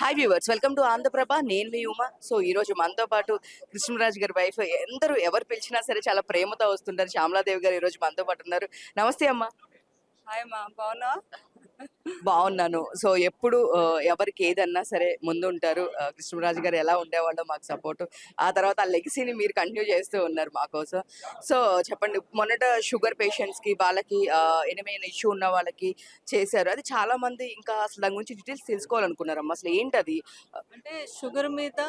Hi viewers, welcome to Andhra Prabha. నేను మీ Uma. So ఈ రోజు మనతో పాటు కృష్ణరాజు గారి వైఫ్, ఎవరు పిలిచినా సరే చాలా ప్రేమతో వస్తుంటారు, శ్యామలాదేవి గారు ఈ రోజు మనతో పాటు ఉన్నారు. నమస్తే అమ్మా. హాయ్ మా బాగున్నావా? బాగున్నాను. సో ఎప్పుడు ఎవరికి ఏదన్నా సరే ముందుంటారు. కృష్ణరాజు గారు ఎలా ఉండేవాళ్ళో మాకు సపోర్ట్. ఆ తర్వాత ఆ లెగసీని మీరు కంటిన్యూ చేస్తూ ఉన్నారు మా కోసం. సో చెప్పండి, మొన్నట షుగర్ పేషెంట్స్కి వాళ్ళకి ఏమైనా ఇష్యూ ఉన్న వాళ్ళకి చేశారు. అది చాలా మంది ఇంకా అసలు దాని గురించి డీటెయిల్స్ తెలుసుకోవాలనుకున్నారమ్మా. అసలు ఏంటది? అంటే షుగర్ మీద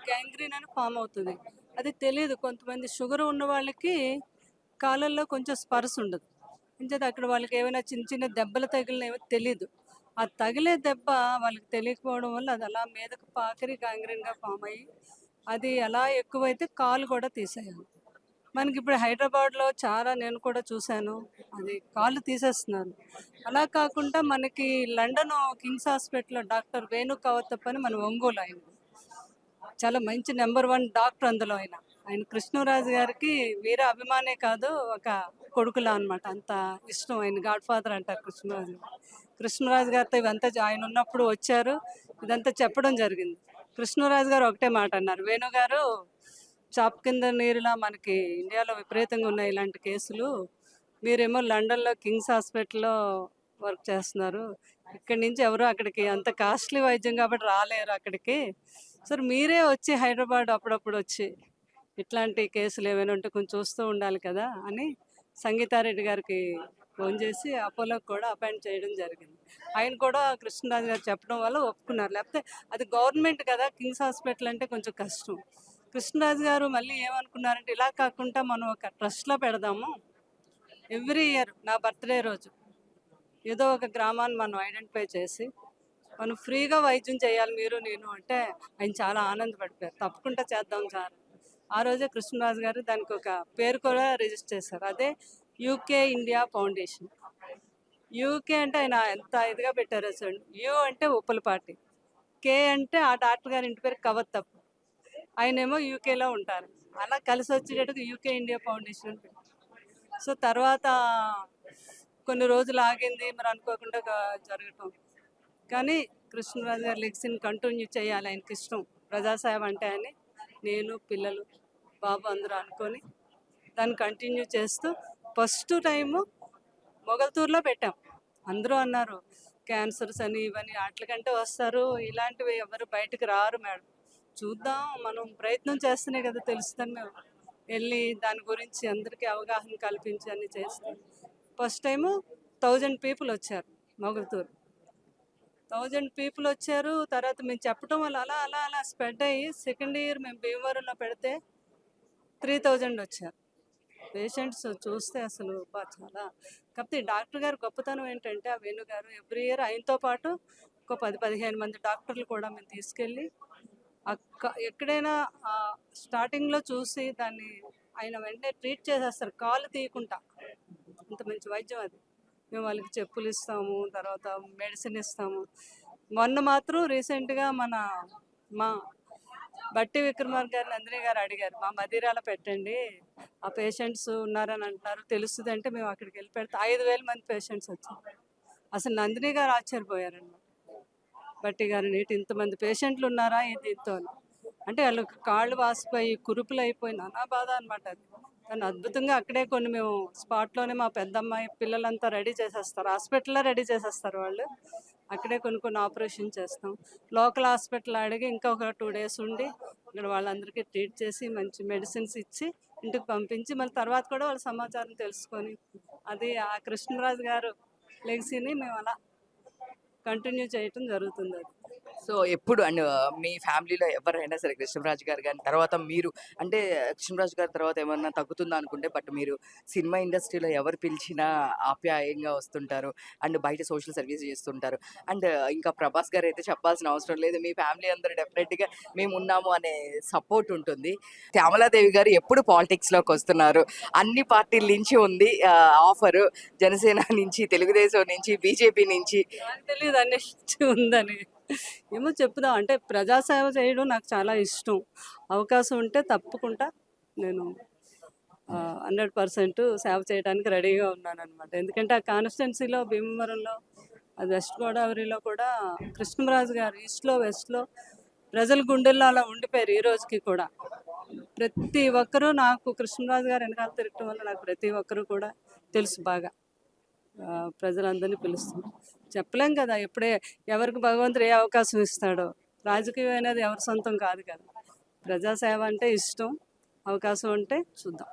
గ్యాంగ్రీన్ అని ఫామ్ అవుతుంది. అది తెలియదు. కొంతమంది షుగర్ ఉన్న వాళ్ళకి కాళ్ళల్లో కొంచెం స్పర్శ ఉండదు. అంచేత అక్కడ వాళ్ళకి ఏమైనా చిన్న చిన్న దెబ్బలు తగిలినవో తెలీదు. ఆ తగిలే దెబ్బ వాళ్ళకి తెలియకపోవడం వల్ల అది అలా మీదకు పాకిరి గ్యాంగ్రీన్‌గా ఫామ్ అయ్యి, అది అలా ఎక్కువైతే కాలు కూడా తీసేయాలి. మనకిప్పుడు హైదరాబాద్‌లో చాలా నేను కూడా చూశాను. అది కాళ్ళు తీసేస్తున్నారు. అలా కాకుండా మనకి లండన్ కింగ్స్ హాస్పిటల్‌లో డాక్టర్ వేణు కవతప్ అని మన ఒంగోలు ఆయన. చాలా మంచి నంబర్ 1 డాక్టర్ అందులో ఆయన. ఆయన కృష్ణరాజు గారికి వీర అభిమానే కాదు, ఒక కొడుకులా అనమాట. అంత ఇష్టం. ఆయన గాడ్ ఫాదర్ అంటారు కృష్ణరాజు. కృష్ణరాజు గారితో ఇవంతా ఆయన ఉన్నప్పుడు వచ్చారు. ఇదంతా చెప్పడం జరిగింది. కృష్ణరాజు గారు ఒకటే మాట అన్నారు. వేణు గారు చాప కింద నీరులా మనకి ఇండియాలో విపరీతంగా ఉన్నాయి ఇలాంటి కేసులు. మీరేమో లండన్‌లో కింగ్స్ హాస్పిటల్‌లో వర్క్ చేస్తున్నారు. ఇక్కడి నుంచి ఎవరు అక్కడికి అంత కాస్ట్లీ వైద్యం కాబట్టి రాలేరు అక్కడికి. సరే మీరే వచ్చి హైదరాబాద్ అప్పుడప్పుడు వచ్చి ఇట్లాంటి కేసులు ఏమైనా ఉంటే కొంచెం చూస్తూ ఉండాలి కదా అని సంగీతారెడ్డి గారికి ఫోన్ చేసి అపోలోకి కూడా అపాయింట్ చేయడం జరిగింది. ఆయన కూడా కృష్ణరాజు గారు చెప్పడం వల్ల ఒప్పుకున్నారు. లేకపోతే అది గవర్నమెంట్ కదా, కింగ్స్ హాస్పిటల్ అంటే కొంచెం కష్టం. కృష్ణరాజు గారు మళ్ళీ ఏమనుకున్నారంటే ఇలా కాకుండా మనం ఒక ట్రస్ట్‌లో పెడదాము. ఎవ్రీ ఇయర్ నా బర్త్‌డే రోజు ఏదో ఒక గ్రామాన్ని మనం ఐడెంటిఫై చేసి మనం ఫ్రీగా వైద్యం చేయాలి మీరు నేను అంటే ఆయన చాలా ఆనందపడిపోయారు. తప్పకుండా చేద్దాం సార్. ఆ రోజే కృష్ణరాజు గారు దానికి ఒక పేరు కూడా రిజిస్టర్ చేశారు. అదే యూకే ఇండియా ఫౌండేషన్. యూకే అంటే ఆయన ఎంత ఇదిగా పెట్టారో చూడండి. యూ అంటే ఉప్పలపాటి, కే అంటే ఆ డాక్టర్ గారి ఇంటి పేరు కవత్తప్, ఆయనేమో యూకేలో ఉంటారు. అలా కలిసి వచ్చేటట్టుగా యూకే ఇండియా ఫౌండేషన్ అని పెట్టారు. సో తర్వాత కొన్ని రోజులు ఆగింది, మరి అనుకోకుండా జరగటం. కానీ కృష్ణరాజు గారి లెగసీని కంటిన్యూ చేయాలి, ఆయనకి ఇష్టం ప్రజాసేవ అంటే అని నేను పిల్లలు బాబు అందరూ అనుకొని దాన్ని కంటిన్యూ చేస్తూ ఫస్ట్ టైము మొగల్తూరులో పెట్టాం. అందరూ అన్నారు క్యాన్సర్స్ అని ఇవన్నీ వాటికంటే వస్తారు, ఇలాంటివి ఎవరు బయటకు రారు మేడం. చూద్దాం, మనం ప్రయత్నం చేస్తేనే కదా తెలుస్తుందని మేము వెళ్ళి దాని గురించి అందరికీ అవగాహన కల్పించి అన్ని చేస్తాం. ఫస్ట్ టైము 1000 పీపుల్ వచ్చారు మొగల్తూరు. 1000 పీపుల్ వచ్చారు. తర్వాత మేము చెప్పడం వల్ల అలా అలా అలా స్ప్రెడ్ అయ్యి సెకండ్ ఇయర్ మేము భీమవరంలో పెడితే 3000 వచ్చారు పేషెంట్స్. చూస్తే అసలు చాలా. కాకపోతే ఈ డాక్టర్ గారి గొప్పతనం ఏంటంటే ఆ వేణు గారు ఎవ్రీ ఇయర్ ఆయనతో పాటు ఒక 10-15 మంది డాక్టర్లు కూడా మేము తీసుకెళ్ళి ఎక్కడైనా స్టార్టింగ్లో చూసి దాన్ని ఆయన వెంటనే ట్రీట్ చేసేస్తారు కాలు తీయకుండా. అంత మంచి వైద్యం అది. మేము వాళ్ళకి చెప్పులు ఇస్తాము, తర్వాత మెడిసిన్ ఇస్తాము. మొన్న మాత్రం రీసెంట్గా మా బట్టి విక్రమార్క గారు నందిని గారు అడిగారు, మా మదిరాలో పెట్టండి, ఆ పేషెంట్స్ ఉన్నారని అంటున్నారు తెలుస్తుంది అంటే మేము అక్కడికి వెళ్ళి పెడితే 5000 మంది పేషెంట్స్ వచ్చారు. అసలు నందిని గారు ఆశ్చర్యపోయారనమాట. బట్టి గారిని ఇంతమంది పేషెంట్లు ఉన్నారా దీంతో అంటే వాళ్ళకి కాళ్ళు వాసిపోయి కురుపులు అయిపోయి నానా బాధ అనమాట. అది కానీ అద్భుతంగా అక్కడే కొన్ని మేము స్పాట్లోనే మా పెద్దమ్మాయి పిల్లలంతా రెడీ చేసేస్తారు, హాస్పిటల్లో రెడీ చేసేస్తారు వాళ్ళు. అక్కడే కొన్ని ఆపరేషన్ చేస్తాం. లోకల్ హాస్పిటల్ అడిగి ఇంకొక 2 డేస్ ఉండి ఇక్కడ వాళ్ళందరికీ ట్రీట్ చేసి మంచి మెడిసిన్స్ ఇచ్చి ఇంటికి పంపించి మళ్ళీ తర్వాత కూడా వాళ్ళ సమాచారం తెలుసుకొని అది ఆ కృష్ణరాజు గారు లెగసీని మేము అలా కంటిన్యూ చేయటం జరుగుతుంది. అది సో ఎప్పుడు అండ్ మీ ఫ్యామిలీలో ఎవరైనా సరే కృష్ణరాజు గారు గాని, తర్వాత మీరు అంటే కృష్ణరాజు గారి తర్వాత ఏమన్నా తగ్గుతుందా అనుకుంటే, బట్ మీరు సినిమా ఇండస్ట్రీలో ఎవరు పిలిచినా ఆప్యాయంగా వస్తుంటారు. అండ్ బయట సోషల్ సర్వీస్ చేస్తుంటారు. అండ్ ఇంకా ప్రభాస్ గారు అయితే చెప్పాల్సిన అవసరం లేదు. మీ ఫ్యామిలీ అందరూ డెఫినెట్‌గా మేమున్నాము అనే సపోర్ట్ ఉంటుంది. శ్యామలాదేవి గారు ఎప్పుడు పాలిటిక్స్‌లోకి వస్తున్నారు. అన్ని పార్టీల నుంచి ఉంది ఆఫరు. జనసేన నుంచి, తెలుగుదేశం నుంచి, బీజేపీ నుంచి. నాకు తెలియదు అన్ని ఉందని. ఏమో చెప్పుదాం అంటే ప్రజాసేవ చేయడం నాకు చాలా ఇష్టం. అవకాశం ఉంటే తప్పకుండా నేను 100% సేవ చేయడానికి రెడీగా ఉన్నానన్నమాట. ఎందుకంటే ఆ కాన్స్టిట్యున్సీలో భీమవరంలో అది వెస్ట్ గోదావరిలో కూడా కృష్ణరాజు గారు ఈస్ట్లో వెస్ట్లో ప్రజల గుండెల్లో అలా ఉండిపోయారు ఈ రోజుకి కూడా. ప్రతి ఒక్కరూ నాకు కృష్ణరాజు గారు వెనకాల తిరగటం వల్ల నాకు ప్రతి ఒక్కరూ కూడా తెలుసు బాగా. ప్రజలందరినీ పిలుస్తున్నాం. చెప్పలేం కదా ఎప్పుడే ఎవరికి భగవంతుడు ఏ అవకాశం ఇస్తాడో. రాజకీయం అనేది ఎవరి సొంతం కాదు కదా. ప్రజాసేవ అంటే ఇష్టం, అవకాశం ఉంటే చూద్దాం.